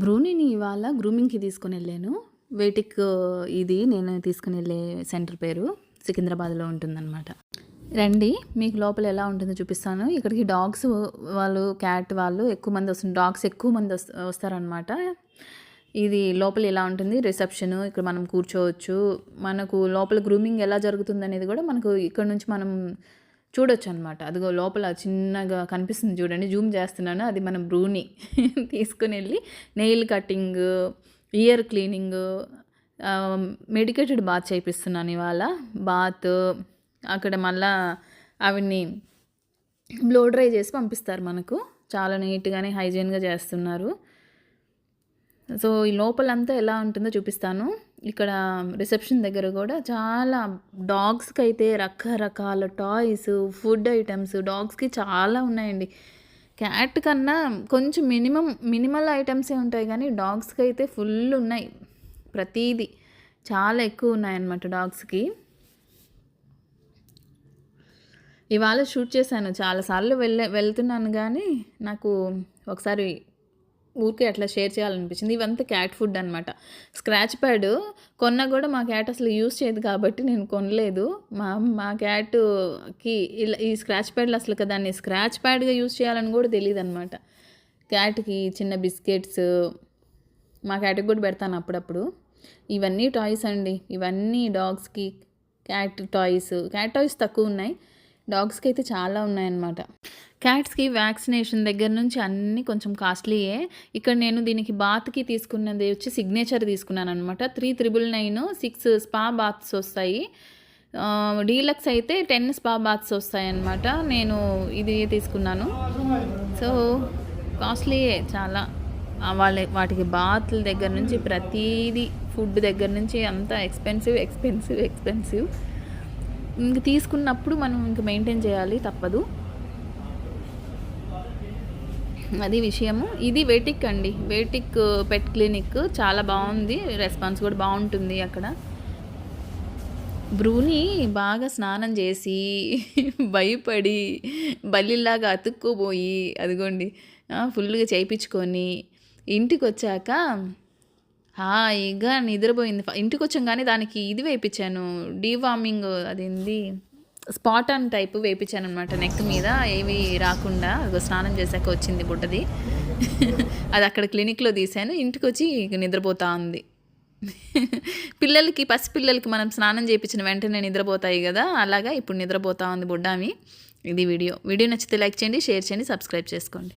బ్రూనీని ఇవాళ గ్రూమింగ్‌కి తీసుకొనెళ్ళాను. వేటిక్ ఇది నేను తీసుకొనెళ్ళే సెంటర్ పేరు. సికింద్రాబాద్‌లో ఉంటుందనమాట. రండి మీకు లోపల ఎలా ఉంటుందో చూపిస్తాను. ఇక్కడికి డాగ్స్ వాళ్ళు, క్యాట్ వాళ్ళు ఎక్కువ మంది డాగ్స్ ఎక్కువ మంది వస్తారనమాట. ఇది లోపల ఎలా ఉంటుంది రిసెప్షను. ఇక్కడ మనం కూర్చోవచ్చు. మనకు లోపల గ్రూమింగ్ ఎలా జరుగుతుందనేది కూడా మనకు ఇక్కడ నుంచి మనం చూడొచ్చనమాట. అదిగో లోపల చిన్నగా కనిపిస్తుంది చూడండి. జూమ్ చేస్తున్నాను. అది మన బ్రూనీ తీసుకొనెళ్ళి nail cutting, ear cleaning, medicated bath చేపిస్తున్నాను ఇవాళ. బాత్ అక్కడ మళ్ళా అవిని బ్లో డ్రై చేసి పంపిస్తారు మనకు. చాలా నీట్‌గానే హైజీన్‌గా చేస్తున్నారు. సో ఈ లోపలంతా ఎలా ఉంటుందో చూపిస్తాను. ఇక్కడ రిసెప్షన్ దగ్గర కూడా చాలా డాగ్స్‌కి అయితే రకరకాల టాయ్స్, ఫుడ్ ఐటమ్స్ డాగ్స్‌కి చాలా ఉన్నాయండి. క్యాట్ కన్నా కొంచెం మినిమల్ ఐటమ్సే ఉంటాయి కానీ డాగ్స్‌కి అయితే ఫుల్ ఉన్నాయి. ప్రతీది చాలా ఎక్కువ ఉన్నాయన్నమాట డాగ్స్‌కి. ఇవాళ షూట్ చేశాను. చాలాసార్లు వెళ్తున్నాను కానీ నాకు ఒకసారి ఊరికే అట్లా షేర్ చేయాలనిపించింది. ఇవంతా క్యాట్ ఫుడ్ అనమాట. స్క్రాచ్ ప్యాడ్ కొన్నా కూడా మా క్యాట్ అసలు యూజ్ చేయదు కాబట్టి నేను కొనలేదు. మా క్యాట్‌కి ఇలా ఈ స్క్రాచ్ ప్యాడ్లు అసలు దాన్ని స్క్రాచ్ ప్యాడ్‌గా యూజ్ చేయాలని కూడా తెలీదనమాట. క్యాట్‌కి చిన్న బిస్కెట్స్ మా క్యాట్‌కి కూడా పెడతాను అప్పుడప్పుడు. ఇవన్నీ టాయ్స్ అండి. ఇవన్నీ డాగ్స్‌కి క్యాట్ టాయ్స్ తక్కువ ఉన్నాయి. డాగ్స్‌కి అయితే చాలా ఉన్నాయన్నమాట. క్యాట్స్‌కి వ్యాక్సినేషన్ దగ్గర నుంచి అన్నీ కొంచెం కాస్ట్లీయే. ఇక్కడ నేను దీనికి బాత్‌కి తీసుకున్నది వచ్చి సిగ్నేచర్ తీసుకున్నానమాట. 3,999 6 స్పా బాత్స్ వస్తాయి. డీలక్స్ అయితే 10 స్పా బాత్స్ వస్తాయన్నమాట. నేను ఇది తీసుకున్నాను. సో కాస్ట్లీయే చాలా. వాటికి బాత్ల దగ్గర నుంచి ప్రతీది, ఫుడ్ దగ్గర నుంచి అంతా ఎక్స్పెన్సివ్. ఇంక తీసుకున్నప్పుడు మనం ఇంక మెయింటైన్ చేయాలి, తప్పదు. అది విషయము. ఇది వేటిక్ అండి. వేటిక్ పెట్ క్లినిక్ చాలా బాగుంది. రెస్పాన్స్ కూడా బాగుంటుంది అక్కడ. బ్రూనీ బాగా స్నానం చేసి భయపడి బల్లిలాగా అతుక్కుపోయి అదిగోండి ఫుల్గా చేయించుకొని ఇంటికి వచ్చాక హాయిగా నిద్రపోయింది. ఇంటికి వచ్చాం కానీ దానికి ఇది వేయించాను, డీవార్మింగ్, అదేంది స్పాటన్ టైప్ వేయించాను అనమాట నెక్ మీద, ఏవి రాకుండా. అదిగో స్నానం చేశాక వచ్చింది బుడ్డది. అది అక్కడ క్లినిక్లో తీశాను. ఇంటికి వచ్చి నిద్రపోతూ ఉంది. పసిపిల్లలకి మనం స్నానం చేయించిన వెంటనే నిద్రపోతాయి కదా, అలాగా ఇప్పుడు నిద్రపోతూ ఉంది బుడ్డామి. ఇది వీడియో నచ్చితే లైక్ చేయండి, షేర్ చేయండి, సబ్స్క్రైబ్ చేసుకోండి.